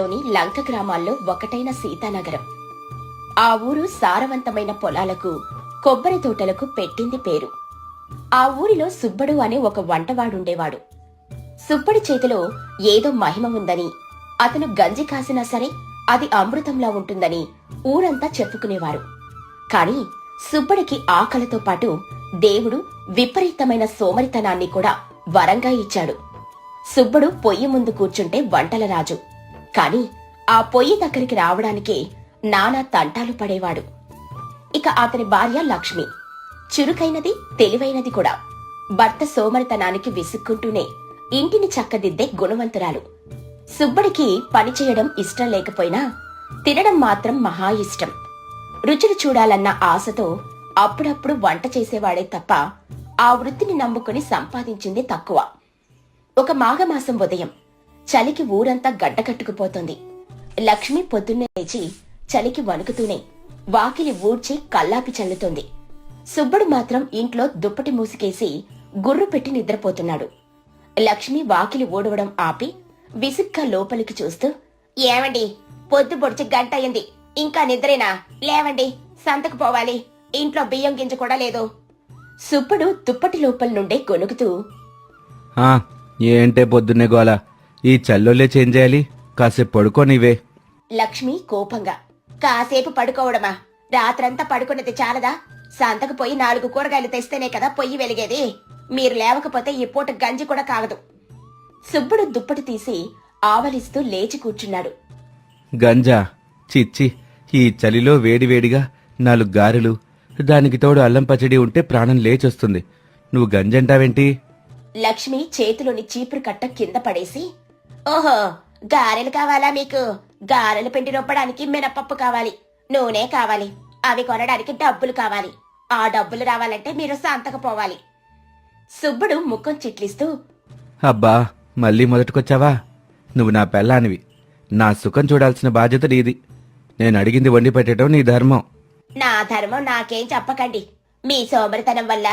లోని లంక గ్రామాల్లో ఒకటైన సీతానగరం. ఆ ఊరు సారవంతమైన పొలాలకు, కొబ్బరి తోటలకు పెట్టింది పేరు. ఆ ఊరిలో సుబ్బడు అనే ఒక వంటవాడుండేవాడు. సుబ్బడి చేతిలో ఏదో మహిమ ఉందని, అతను గంజి కాసినా సరే అది అమృతంలా ఉంటుందని ఊరంతా చెప్పుకునేవారు. కాని సుబ్బడికి ఆకలితో పాటు దేవుడు విపరీతమైన సోమరితనాన్ని కూడా వరంగా ఇచ్చాడు. సుబ్బడు పొయ్యి ముందు కూర్చుంటే వంటల రాజు. కాని ఆ పొయ్యి దగ్గరికి రావడానికే నానా తంటాలు పడేవాడు. ఇక అతని భార్య లక్ష్మి చురుకైనది, తెలివైనది కూడా. భర్త సోమరితనానికి విసుక్కుంటూనే ఇంటిని చక్కదిద్దే గుణవంతురాలు. సుబ్బడికి పనిచేయడం ఇష్టం లేకపోయినా తినడం మాత్రం మహా ఇష్టం. రుచులు చూడాలన్న ఆశతో అప్పుడప్పుడు వంట చేసేవాడే తప్ప ఆ వృత్తిని నమ్ముకుని సంపాదించింది తక్కువ. ఒక మాఘమాసం ఉదయం చలికి ఊరంతా గడ్డకట్టుకుపోతుంది. లక్ష్మి పొద్దున్నే లేచి చలికి వణుకుతూనే వాకిలి ఊడ్చి కల్లాపి చల్లుతోంది. సుబ్బడు మాత్రం ఇంట్లో దుప్పటి మూసికేసి గుర్రు పెట్టి నిద్రపోతున్నాడు. లక్ష్మి వాకిలి ఊడవడం ఆపి విసుగ్గా లోపలికి చూస్తూ, ఏమండి, పొద్దు పొడిచి గంట అయింది, ఇంకా నిద్రేనా? లేవండి, సంతకు పోవాలి, ఇంట్లో బియ్యం గింజ కూడా లేదు. సుబ్బడు దుప్పటి లోపల నుండే గొనుగుతూ, ఏంటే పొద్దున్నే గోల, ఈ చల్లోలే చేంజ్ చేయాలి, కాసేపు పడుకోనివే. లక్ష్మి కోపంగా, కాసేపు పడుకోవడమా? రాత్రంతా పడుకున్నది చాలదా? సంతకు పోయి 4 కూరగాయలు తెస్తేనే కదా పొయ్యి వెలిగేది. మీరు లేవకపోతే ఈ పూట గంజి కూడా కాగదు. సుబ్బడు దుప్పటి తీసి ఆవలిస్తూ లేచి కూర్చున్నాడు. గంజా? చిచ్చి, ఈ చలిలో వేడివేడిగా 4 గారెలు, దానికి తోడు అల్లం పచ్చడి ఉంటే ప్రాణం లేచొస్తుంది. నువ్వు గంజంటావేంటి? లక్ష్మి చేతిలోని చీపురు కట్ట కింద పడేసి, ఓహో, గారెలు కావాలా మీకు? గారెలు పిండి రుబ్బడానికి మినపప్పు కావాలి, నూనె కావాలి, అవి కొనడానికి డబ్బులు కావాలి. ఆ డబ్బులు రావాలంటే మీరు సంతకు పోవాలి. సుబ్బడు ముఖం చిట్లిస్తూ, అబ్బా, మళ్ళీ మొదటికొచ్చావా? నువ్వు నా పెళ్ళానివి, నా సుఖం చూడాల్సిన బాధ్యత నీది. నేను అడిగింది వండి పెట్టడం నీ ధర్మం. నా ధర్మం నాకేం చెప్పకండి. మీ సోమరితనం వల్ల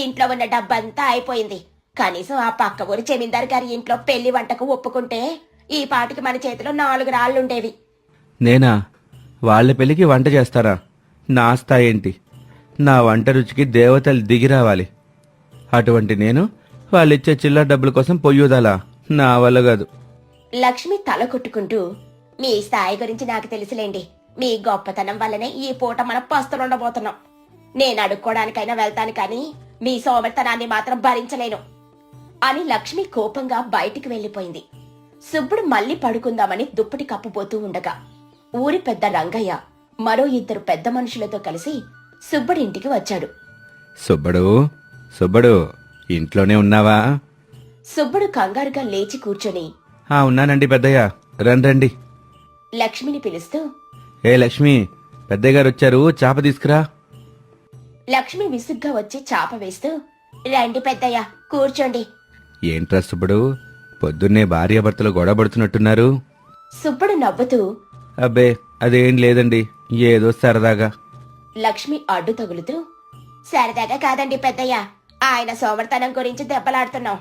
ఇంట్లో ఉన్న డబ్బంతా అయిపోయింది. కనీసం ఆ పక్క ఊరి జమీందారు గారి ఇంట్లో పెళ్లి వంటకు ఒప్పుకుంటే ఈ పాటికి మన చేతిలో 4 రాళ్లుండేవి. నేనా? వాళ్ళ పెళ్లికి వంట చేస్తారా? నా స్థాయేంటి? నా వంట రుచికి దేవతలు దిగిరావాలి. అటువంటి నేను వాళ్ళిచ్చే చిల్లర డబ్బుల కోసం పొయ్యుదాలా? నా వల్ల కాదు. లక్ష్మి తల కొట్టుకుంటూ, మీ స్థాయి గురించి నాకు తెలుసులేండి. మీ గొప్పతనం వల్లనే ఈ పూట మనం పస్తులుండబోతున్నాం. నేను అడుక్కోడానికైనా వెళ్తాను కానీ మీ సోమరితనాన్ని మాత్రం భరించలేను అని లక్ష్మి కోపంగా బయటికి వెళ్లిపోయింది. సుబ్బుడు మళ్లీ పడుకుందామని దుప్పటి కప్పుపోతూ ఉండగా ఊరి పెద్ద రంగయ్య మరో 2 పెద్ద మనుషులతో కలిసి సుబ్బడి ఇంటికి వచ్చాడు. సుబ్బడు, ఇంట్లోనే ఉన్నావా? సుబ్బడు కంగారుగా లేచి కూర్చొని, ఉన్నానండి పెద్దయ్య, రండి. లక్ష్మిని పిలుస్తూ, ఏ లక్ష్మి, పెద్దయ్య గారు వచ్చారు, చాప తీసుకురా. లక్ష్మి విసుగ్గా వచ్చి చాప వేస్తూ, రండి పెద్దయ్య, కూర్చోండి. ఏంట్రా సుబ్బడు, పొద్దున్నే భార్యాభర్తలు గొడవబడుతున్నట్టున్నారు? సుబ్బడు నవ్వుతూ, అబ్బే, అదేం లేదండి, ఏదో సరదాగా. లక్ష్మి అడ్డు తగులుతూ, సరదాగా కాదండి పెద్దయ్య, ఆయన సోమరితనం గురించి దెబ్బలాడుతున్నాం.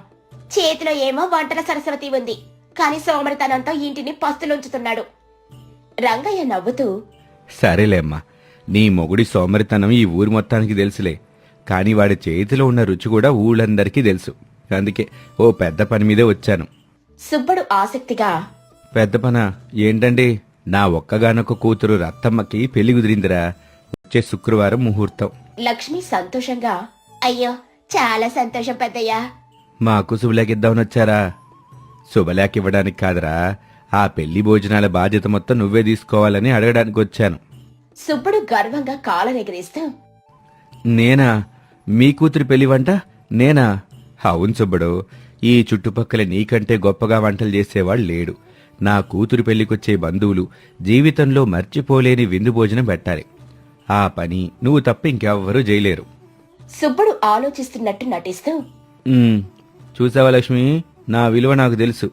చేతిలో ఏమో వంటల సరస్వతి ఉంది, కాని సోమరితనంతో ఇంటిని పస్తులుంచుతున్నాడు. రంగయ్య నవ్వుతూ, సరేలేమ్మా, నీ మొగుడి సోమరితనం ఈ ఊరి మొత్తానికి తెలుసులే, కాని వాడి చేతిలో ఉన్న రుచి కూడా ఊళ్ళందరికీ తెలుసు. అందుకే ఓ పెద్ద పని మీదే వచ్చాను. సుబ్బడు ఆసక్తిగా, పెద్ద పనా ఏంటండి? నా ఒక్కగానొక్క కూతురు రత్తమ్మకి పెళ్లి కుదిరిందిరా, వచ్చే శుక్రవారం ముహూర్తం. లక్ష్మి సంతోషంగా, అయ్యో, చాలా సంతోషం పెద్దయ్యా. మాకు శుభలేఖిద్దామని వచ్చారా? శుభలేఖ ఇవ్వడానికి కాదురా, ఆ పెళ్లి భోజనాల బాధ్యత మొత్తం నువ్వే తీసుకోవాలని అడగడానికి వచ్చాను. సుబ్బడు గర్వంగా కాలరెగరేస్తూ, నేనా? మీ కూతురి పెళ్లి వంట నేనా? అవును సుబ్బడు, ఈ చుట్టుపక్కల నీకంటే గొప్పగా వంటలు చేసేవాడు లేడు. నా కూతురు పెళ్లికొచ్చే బంధువులు జీవితంలో మర్చిపోలేని విందు భోజనం పెట్టాలి. ఆ పని నువ్వు తప్ప ఇంకెవ్వరూ చేయలేరు. సుబ్బడు ఆలోచిస్తున్నట్టు నటిస్తూ, చూసావా లక్ష్మి, నా విలువ నాకు తెలుసు.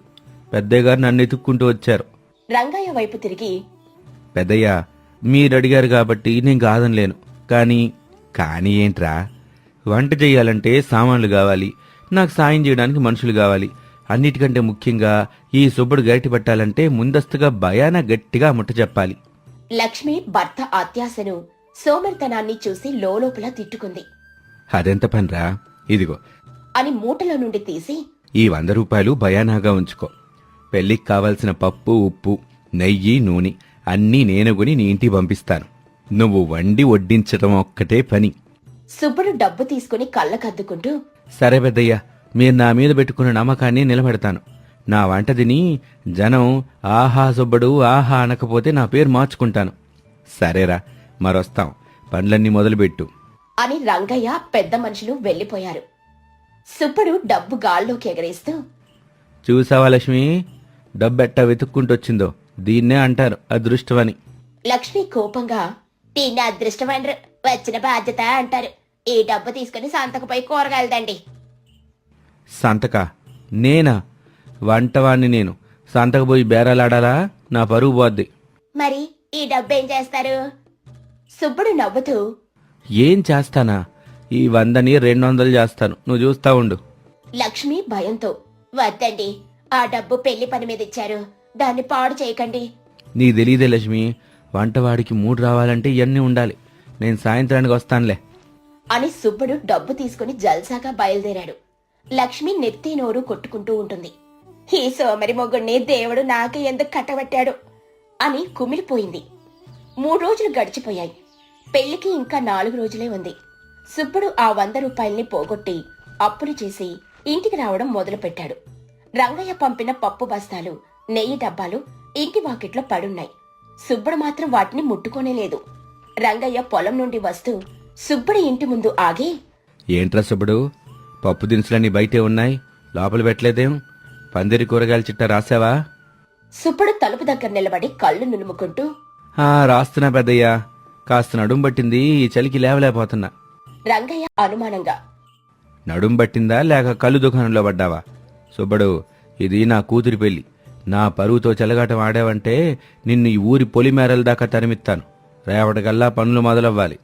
పెద్దయ్య గారు నన్ను ఎత్తుక్కుంటూ వచ్చారు. రంగయ్య వైపు తిరిగి, పెద్దయ్య, మీరడిగారు కాబట్టి నేను కాదనలేను. కానీ ఏంట్రా, వంట చెయ్యాలంటే సామాన్లు కావాలి, నాకు సాయం చేయడానికి మనుషులు కావాలి. అన్నిటికంటే ముఖ్యంగా ఈ సుబ్బడు గరిటి పట్టాలంటే ముందస్తుగా భయాన గట్టిగా ముట్ట చెప్పాలి. లక్ష్మి భర్త అత్యాశను సోమరితనాన్ని చూసి లోలోపల తిట్టుకుంది. అదెంత పనిరా, ఇదిగో అని మూటలో నుండి తీసి ఈ 100 రూపాయలు భయానాగా ఉంచుకో. పెళ్లికి కావలసిన పప్పు, ఉప్పు, నెయ్యి, నూనె అన్నీ నేను కొని నీ ఇంటికి పంపిస్తాను. నువ్వు వండి వడ్డించటం ఒక్కటే పని. సుబ్బడు డబ్బు తీసుకుని కళ్ళకద్దుకుంటూ, సరే పెద్దయ్యా, మీరు నా మీద పెట్టుకున్న నమ్మకాన్ని నిలబెడతాను. నా వంట తిని జనం ఆహా సుబ్బడు ఆహా అనకపోతే నా పేరు మార్చుకుంటాను. సరేరా, మరొస్తాం, పనులన్నీ మొదలుపెట్టు అని రంగయ్య పెద్ద మనుషులు వెళ్లిపోయారు. సుబ్బడు డబ్బు గాల్లోకి ఎగరేస్తూ, చూసావా లక్ష్మి, డబ్బెట్టా వెతుక్కుంటొచ్చిందో, దీన్నే అంటారు అదృష్టమని. లక్ష్మి కోపంగా, దీన్ని అదృష్టమైన వచ్చిన బాధ్యత అంటారు. ఈ డబ్బు తీసుకుని సంతకుపై కూరగాయలదండి. సంతక నేనా? వంటవాణ్ణి నేను సంతకు పోయి బేరాలాడాలా? నా పరువు పోద్ది. మరి ఈ డబ్బు ఏం చేస్తారు? సుబ్బడు నవ్వుతూ, ఏం చేస్తానా, ఈ 100ని 200 చేస్తాను, నువ్వు చూస్తా ఉండు. లక్ష్మి భయంతో, వద్దండి, ఆ డబ్బు పెళ్లి పని మీద ఇచ్చారు, దాన్ని పాడు చేయకండి. నీ తెలీదే లక్ష్మి, వంటవాడికి 3 రావాలంటే ఇవన్నీ ఉండాలి. నేను సాయంత్రానికి వస్తానులే అని సుబ్బడు డబ్బు తీసుకుని జల్సాగా బయలుదేరాడు. లక్ష్మి నెత్తి నోరు కొట్టుకుంటూ ఉంటుంది. ఈ సోమరి మొగుణ్ణి దేవుడు నాకే ఎందుకు కట్టబట్టాడు అని కుమిలిపోయింది. 3 రోజులు గడిచిపోయాయి. పెళ్లికి ఇంకా 4 రోజులే ఉంది. సుబ్బడు ఆ 100 రూపాయల్ని పోగొట్టి అప్పులు చేసి ఇంటికి రావడం మొదలుపెట్టాడు. రంగయ్య పంపిన పప్పు బస్తాలు, నెయ్యి డబ్బాలు ఇంటి వాకిట్లో పడున్నాయి. సుబ్బడు మాత్రం వాటిని ముట్టుకోనే లేదు. రంగయ్య పొలం నుండి వస్తూ సుబ్బడి ఇంటి ముందు ఆగి, ఏంట్రా సుబ్బడు, పప్పు దినుసులన్నీ బయటే ఉన్నాయి, లోపల పెట్టలేదేం? పందిరి కూరగాయల చిట్ట రాసావా? సుబ్బడు తలుపు దగ్గర నిలబడి కళ్ళు నులుముకుంటూ, రాస్తున్నా పెద్దయ్యా, కాస్త నడుం పట్టింది, ఈ చలికి లేవలేకపోతున్నా. రంగయ్య అనుమానంగా, నడుం పట్టిందా లేక కళ్ళు దుకాణంలో పడ్డావా? సుబ్బడు, ఇది నా కూతురి పెళ్లి. నా పరువుతో చెలగాటం ఆడావంటే నిన్ను ఈ ఊరి పొలిమేరల దాకా తరిమిస్తాను. రేపటికల్లా పనులు మొదలవ్వాలి.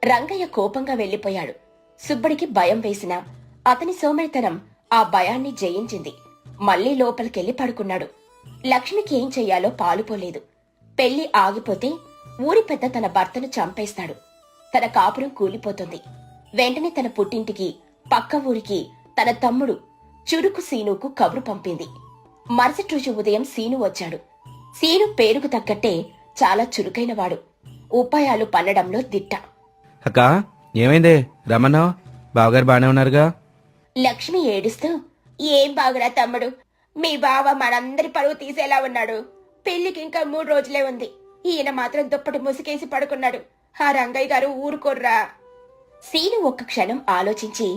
రంగయ్య కోపంగా వెళ్లిపోయాడు. సుబ్బడికి భయం వేసినా అతని సోమరితనం ఆ భయాన్ని జయించింది. మళ్లీ లోపలికెళ్లి పడుకున్నాడు. లక్ష్మికి ఏం చెయ్యాలో పాలుపోలేదు. పెళ్లి ఆగిపోతే ఊరి పెద్ద తన భర్తను చంపేస్తాడు. తన కాపురం కూలిపోతుంది. వెంటనే తన పుట్టింటికి, పక్క ఊరికి తన తమ్ముడు చురుకు సీనుకు కబురు పంపింది. మరుసటి రోజు ఉదయం సీను వచ్చాడు. సీను పేరుకు తగ్గట్టే చాలా చురుకైనవాడు. ఉపాయాలు పన్నడంలో దిట్ట. అక్కా, ఏమైందే రమణావు? బావగారు బానే ఉన్నారుగా? లక్ష్మి ఏడుస్తూ, ఏం బాగురా తమ్ముడు, మీ బావ మనందరి పరువు తీసేలా ఉన్నాడు. పెళ్లికి ఇంకా 3 రోజులే ఉంది. ఈయన మాత్రం దుప్పటి ముసుకేసి పడుకున్నాడు. ఆ రంగయ్య గారు ఊరుకోర్రా. సీను ఒక్క క్షణం ఆలోచించి,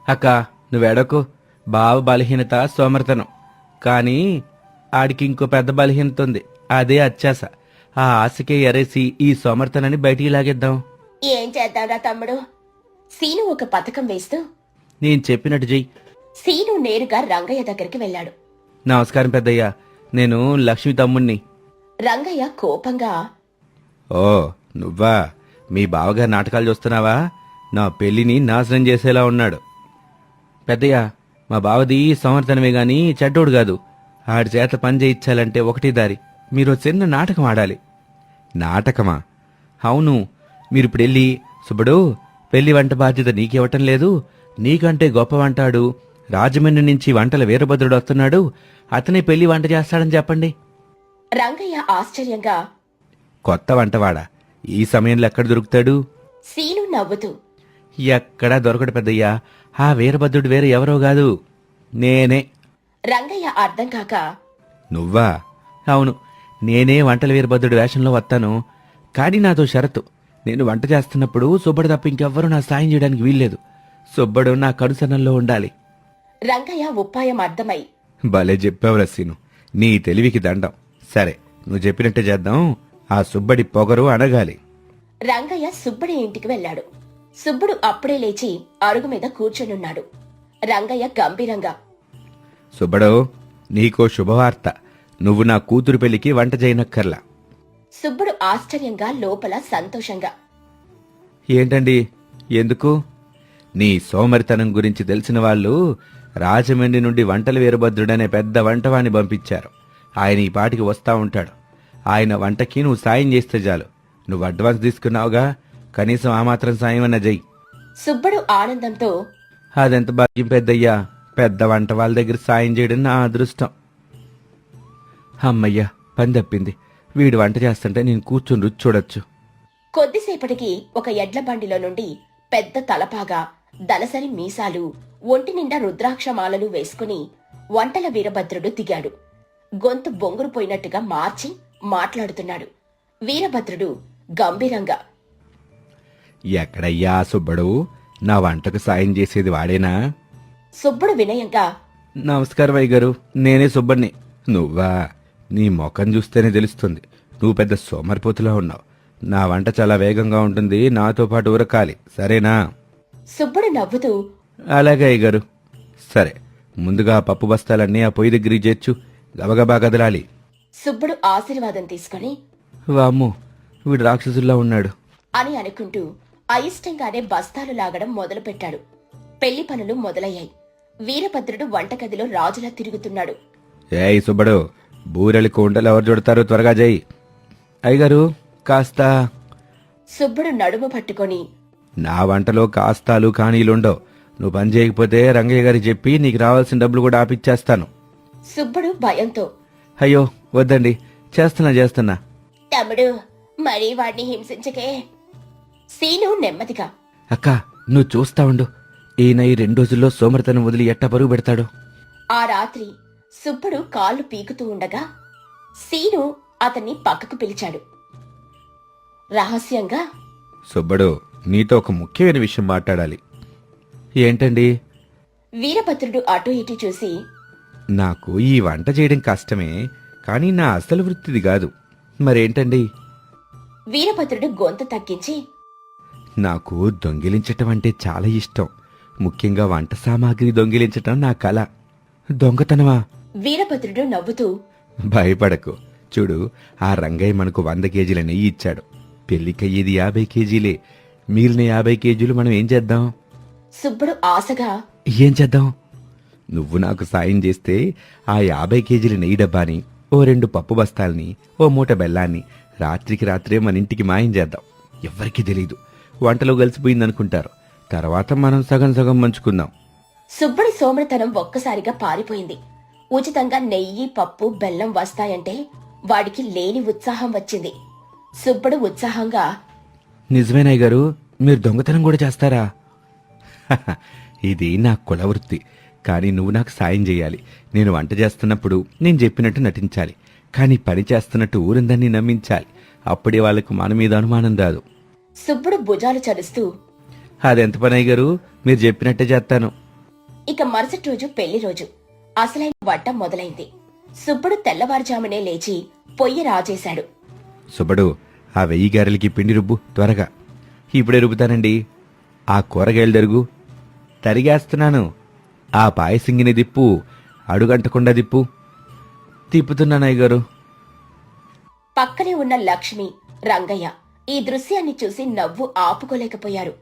అక్క నువ్వెడకు, బావ బలహీనత సోమర్తనం, కానీ ఆడికి ఇంకో పెద్ద బలహీనత ఉంది, అదే అత్యాస. ఆ ఆశకే ఎరేసి ఈ సోమర్తనాన్ని బయటికి లాగేద్దాం. ఏం చేద్దాంరా తమ్ముడు? సీను ఒక పథకం వేస్తూ, నేను చెప్పినట్టు చెయ్యి. సీను నేరుగా రంగయ్య దగ్గరికి వెళ్ళాడు. నమస్కారం పెద్దయ్యా, నేను లక్ష్మి తమ్ముణ్ణి. రంగయ్య కోపంగా, ఓ నువ్వా? మీ బావగారు నాటకాలు చూస్తున్నావా? నా పెళ్లిని నాశనం చేసేలా ఉన్నాడు. పెద్దయ్యా, మా బావది సమర్థనమే గాని చెడ్డోడు కాదు. ఆడి చేత పని చేయించాలంటే ఒకటే దారి, మీరు చిన్న నాటకం ఆడాలి. నాటకమా? అవును. మీరిప్పుడెళ్ళి, సుబ్బడు, పెళ్లి వంట బాధ్యత నీకివ్వటం లేదు, నీకంటే గొప్ప వంటాడు రాజమండ్రి నుంచి వంటల వీరభద్రుడు వస్తున్నాడు, అతనే పెళ్లి వంట చేస్తాడని చెప్పండి. రంగయ్య ఆశ్చర్యంగా, కొత్త వంటవాడా? ఈ సమయంలో ఎక్కడ దొరుకుతాడు? సీను నవ్వుతూ, ఎక్కడా దొరకడు పెద్దయ్యా. ఆ వీరభద్రుడు వేరే ఎవరో కాదు, నేనే. రంగయ్య అర్థం కాక, నువ్వా? అవును, నేనే వంటల వీరభద్రుడి వేషంలో వస్తాను. కానీ నాతో షరతు, నేను వంట చేస్తున్నప్పుడు సుబ్బడు తప్ప ఇంకెవ్వరూ నా సాయం చేయడానికి వీల్లేదు. సుబ్బడు నా కనుసన్నల్లో ఉండాలి. రంగయ్య ఉపాయం అర్థమై, భలే చెప్పావురా సీను, నీ తెలివికి దండం. సరే, నువ్వు చెప్పినట్టే చేద్దాం. ఆ సుబ్బడి పొగరు అడగాలి. రంగయ్య సుబ్బడి ఇంటికి వెళ్ళాడు. సుబ్బుడు అప్పుడే లేచి అరుగు మీద కూర్చొనున్నాడు. రంగయ్య గంభీరంగా, సుబ్బడు, నీకో శుభవార్త. నువ్వు నా కూతురు పెళ్లికి వంట చేయనక్కర్లా. సుబ్బుడు ఆశ్చర్యంగా, లోపల సంతోషంగా, ఏంటండి? ఎందుకు? నీ సోమరితనం గురించి తెలిసిన వాళ్ళు రాజమండ్రి నుండి వంటల వీరభద్రుడనే పెద్ద వంటవాణ్ణి పంపించారు. ఆయన ఈ పాటికి వస్తా ఉంటాడు. ఆయన వంటకి నువ్వు సాయం చేస్తే చాలు. నువ్వు అడ్వాన్స్ తీసుకున్నావుగా, కనీసం ఆ మాత్రం సాయం అన్న చెయ్యి. సుబ్బడు ఆనందంతో, అదెంత భాగ్యం పెద్దయ్యా, పెద్ద వంట వాళ్ళ దగ్గర సాయం చేయడం నా అదృష్టం. అమ్మయ్యా, పని తప్పింది. వీడు వంట చేస్తుంటే నేను కూర్చుని రుచి చూడొచ్చు. కొద్దిసేపటికి ఒక ఎడ్ల బండిలో నుండి పెద్ద తలపాగా, దలసరి మీసాలు, ఒంటి నిండా రుద్రాక్షమాలలు వేసుకుని వంటల వీరభద్రుడు దిగాడు. గొంతు బొంగురుపోయినట్టుగా మార్చి మాట్లాడుతున్నాడు. వీరభద్రుడు గంభీరంగా, ఎక్కడయ్యా సుబ్బడు, నా వంటకు సాయం చేసేది వాడేనా? సుబ్బడు వినయంగా, నమస్కారం అయ్యగారు, నేనే సుబ్బడిని. నువ్వా? నీ ముఖం చూస్తేనే తెలుస్తుంది. నువ్వు పెద్ద సోమరిపోతులా ఉన్నావు. నా వంట చాలా వేగంగా ఉంటుంది, నాతో పాటు ఉరకాలి, సరేనా? సుబ్బడు నవ్వుతూ, అలాగే అయ్యగారు. సరే, ముందుగా ఆ పప్పు బస్తాలన్నీ ఆ పొయ్యి దగ్గరికి చేర్చు, గబగబా కదలాలి. సుబ్బడు ఆశీర్వాదం తీసుకుని, వామ్మో, వీడు రాక్షసుల్లా ఉన్నాడు అని అనుకుంటూ అయిష్టంగానే బస్తాలు లాగడం మొదలుపెట్టాడు. పెళ్లి పనులు మొదలయ్యాయి. వీరభద్రుడు వంటగదిలో రాజులా తిరుగుతున్నాడు. ఏయ్ సుబ్బడు, బూరెలు కుండలు ఎవరు చుడతారు, త్వరగా చేయి. అయ్యగారు కాస్త. సుబ్బడు నడుము పట్టుకొని, నా వంటలో కాస్తాలు కానీలుండవు. నువ్వు పని చేయకపోతే రంగయ్య గారికి చెప్పి నీకు రావాల్సిన డబ్బులు కూడా ఆపిచ్చేస్తాను. సుబ్బడు భయంతో, అయ్యో వద్దండి, చేస్తున్నా. తమ్ముడు, మరీ వాడిని హింసించకే. సీను నెమ్మదిగా, అక్క, నువ్వు చూస్తా ఉండు. ఈయన ఈ 2 రోజుల్లో సోమరితనం వదిలి ఎట్టా పరుగు పెడతాడు. ఆ రాత్రి సుబ్బడు కాళ్ళు పీకుతూ ఉండగా సీను అతన్ని పక్కకు పిలిచాడు. రహస్యంగా, సుబ్బడు, నీతో ఒక ముఖ్యమైన విషయం మాట్లాడాలి. ఏంటండి? వీరభద్రుడు అటూ ఇటూ చూసి, నాకు ఈ వంట చేయడం కష్టమే, కానీ నా అసలు వృత్తిది కాదు. మరేంటండి? వీరభద్రుడు గొంతు తగ్గించి, నాకు దొంగిలించటం అంటే చాలా ఇష్టం. ముఖ్యంగా వంట సామాగ్రి దొంగిలించటం నా కళ. దొంగతనమా? వీరభద్రుడు నవ్వుతూ, భయపడకు. చూడు, ఆ రంగయ్య మనకు 100 కేజీల నెయ్యి ఇచ్చాడు. పెళ్లికయ్యేది 50 కేజీలే. మిగిలిన 50 కేజీలు మనం ఏం చేద్దాం? సుబ్బడు ఆశగా, ఏం చేద్దాం? నువ్వు నాకు సాయం చేస్తే ఆ 50 కేజీల నెయ్యి డబ్బాని, ఓ 2 పప్పు బస్తాల్ని, ఓ మూట బెల్లాన్ని రాత్రికి రాత్రే మన ఇంటికి మాయం చేద్దాం. ఎవ్వరికీ తెలీదు. వంటలో కలిసిపోయిందనుకుంటారు. తర్వాత మనం సగం సగం పంచుకుందాం. సుబ్బడి సోమరితనం ఒక్కసారిగా పారిపోయింది. ఉచితంగా నెయ్యి, పప్పు, బెల్లం వస్తాయంటే వాడికి లేని ఉత్సాహం వచ్చింది. సుబ్బడు ఉత్సాహంగా, నిజమేనయ్య గారు, మీరు దొంగతనం కూడా చేస్తారా? "హహ, ఇది నా కులవృత్తి. కానీ నువ్వు నాకు సాయం చేయాలి. నేను వంట చేస్తున్నప్పుడు నేను చెప్పినట్టు నటించాలి. కానీ పని చేస్తున్నట్టు ఊరందరినీ నమ్మించాలి. అప్పుడే వాళ్లకు మన మీద అనుమానం రాదు." సుబ్బడు భుజాలు చరుస్తూ, అదెంత పనయ్య గారు, మీరు చెప్పినట్టే చేస్తాను. ఇక మరుసటి రోజు పెళ్లి రోజు. అసలైన వంట మొదలైంది. సుబ్బడు తెల్లవారుజామునే లేచి పొయ్యి రాజేశాడు. సుబ్బడు, ఆ 1000 గారెలకి పిండి రుబ్బు త్వరగా. ఇప్పుడే రుబ్బుతానండి. ఆ కూరగాయలు తరుగు. తరిగేస్తున్నాను. ఆ పాయసింగిని దిప్పు, అడుగంటకుండా దిప్పు. తిప్పుతున్నానయ్య గారు. పక్కనే ఉన్న లక్ష్మి, రంగయ్య ఈ దృశ్యాన్ని చూసి నవ్వు ఆపుకోలేకపోయారు.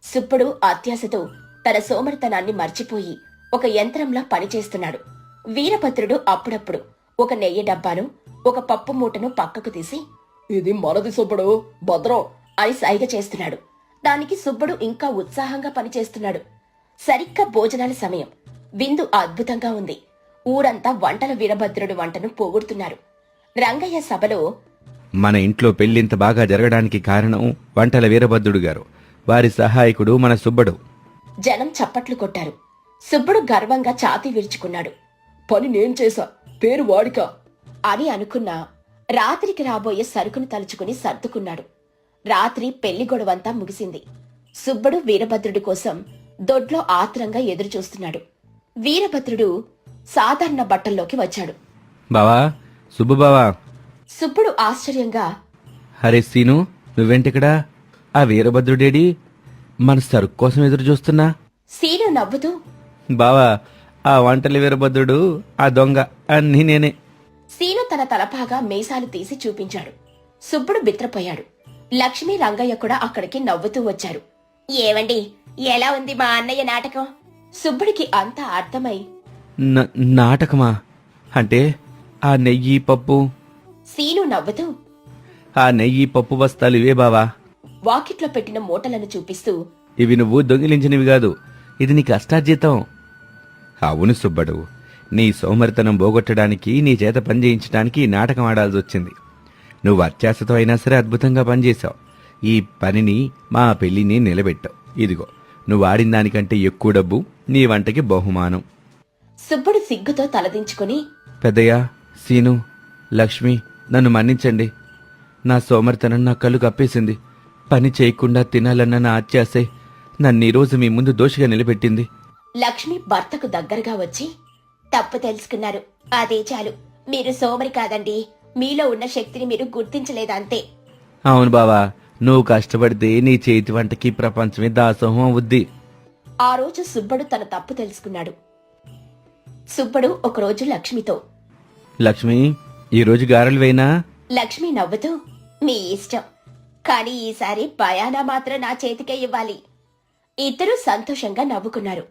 సుబ్బడు అత్యాశతో తన సోమరితనాన్ని మర్చిపోయి ఒక యంత్రంలా పనిచేస్తున్నాడు. వీరభద్రుడు అప్పుడప్పుడు ఒక నెయ్యి డబ్బాను, ఒక పప్పు మూటను పక్కకు తీసి, "ఇది మనది సుబ్బడు, భద్రం" అని సైగ చేస్తున్నాడు. దానికి సుబ్బడు ఇంకా ఉత్సాహంగా పనిచేస్తున్నాడు. సరిగ్గా భోజనాల సమయం. విందు అద్భుతంగా ఉంది. ఊరంతా వంటల వీరభద్రుడు వంటను పొగుడుతున్నారు. రంగయ్య సభలో, మన ఇంట్లో పెళ్లింత బాగా జరగడానికి కారణం వంటల వీరభద్రుడు గారు. వారి సహాయకుడు మన సుబ్బడు. జనం చప్పట్లు కొట్టారు. సుబ్బడు గర్వంగా ఛాతీ విరుచుకున్నాడు. "పని నేను చేశా, పేరు వాడికా" అని అనుకున్నా రాత్రికి రాబోయే సరుకును తలుచుకుని సర్దుకున్నాడు. రాత్రి పెళ్లి గొడవంతా ముగిసింది. సుబ్బడు వీరభద్రుడి కోసం దొడ్లో ఆత్రంగా ఎదురుచూస్తున్నాడు. వీరభద్రుడు సాధారణ బట్టల్లోకి వచ్చాడు. బావా, సుబ్బు బావా. సుబ్బడు ఆశ్చర్యంగా, హరే సీను, నువ్వేంటిక్కడా? ఆ వీరభద్రుడేడి? మన సరుకు కోసం ఎదురు చూస్తున్నా. సీను నవ్వుతూ, బావా, ఆ వంటల వీరభద్రుడు, ఆ దొంగ అన్నీ నేనే. సీను తన తలపాగా మీసాలు తీసి చూపించాడు. సుబ్బడు బిత్రపోయాడు. లక్ష్మీ, రంగయ్య కూడా అక్కడికి నవ్వుతూ వచ్చారు. "ఏవండి, ఎలా ఉంది మా అన్నయ్య నాటకం?" సుబ్బడికి అంతా అర్థమై నాటకమా అంటే ఆ నెయ్యి పప్పు సీను నవ్వుతూ ఆ నెయ్యి పప్పు బస్తాలు ఇవే బావా. వాకిట్లో పెట్టిన మూటలను చూపిస్తూ ఇవి నువ్వు దొంగిలించినవి కాదు, ఇది నీ కష్టార్జితం. అవును సుబ్బడు, నీ సోమరితనం పోగొట్టడానికి నీ చేత పని చేయించడానికి ఈ నాటకం ఆడాల్సి వచ్చింది. నువ్వు అత్యాశతో అయినా సరే అద్భుతంగా పనిచేశావు. ఈ పనిని మా పెళ్లిని నిలబెట్టావు. ఇదిగో నువ్వు ఆడిన దానికంటే ఎక్కువ డబ్బు నీ వంటకి బహుమానం. సుబ్బడు సిగ్గుతో తలదించుకుని పెద్దయ్య, సీను, లక్ష్మి, నన్ను మన్నించండి. నా సోమరితనం నా కళ్ళు కప్పేసింది. పని చేయకుండా తినాలన్న నా అత్యాశే నన్ను ఈరోజు మీ ముందు దోషిగా నిలబెట్టింది. లక్ష్మి భర్తకు దగ్గరగా వచ్చి తప్పు తెలుసుకున్నారు, అదే చాలు. మీరు సోమరి కాదండి, మీలో ఉన్న శక్తిని మీరు గుర్తించలేదంతే. అవును బావా, నువ్వు కష్టపడితే నీ చేతి వంటకి ప్రపంచమే దాసోహం అవుద్ది. ఆ రోజు సుబ్బడు తన తప్పు తెలుసుకున్నాడు. సుబ్బడు ఒకరోజు లక్ష్మితో లక్ష్మి, ఈరోజు గారెలు వేయినా? లక్ష్మి నవ్వుతూ మీ ఇష్టం, కానీ ఈసారి బయానా మాత్రం నా చేతికే ఇవ్వాలి. ఇద్దరూ సంతోషంగా నవ్వుకున్నారు.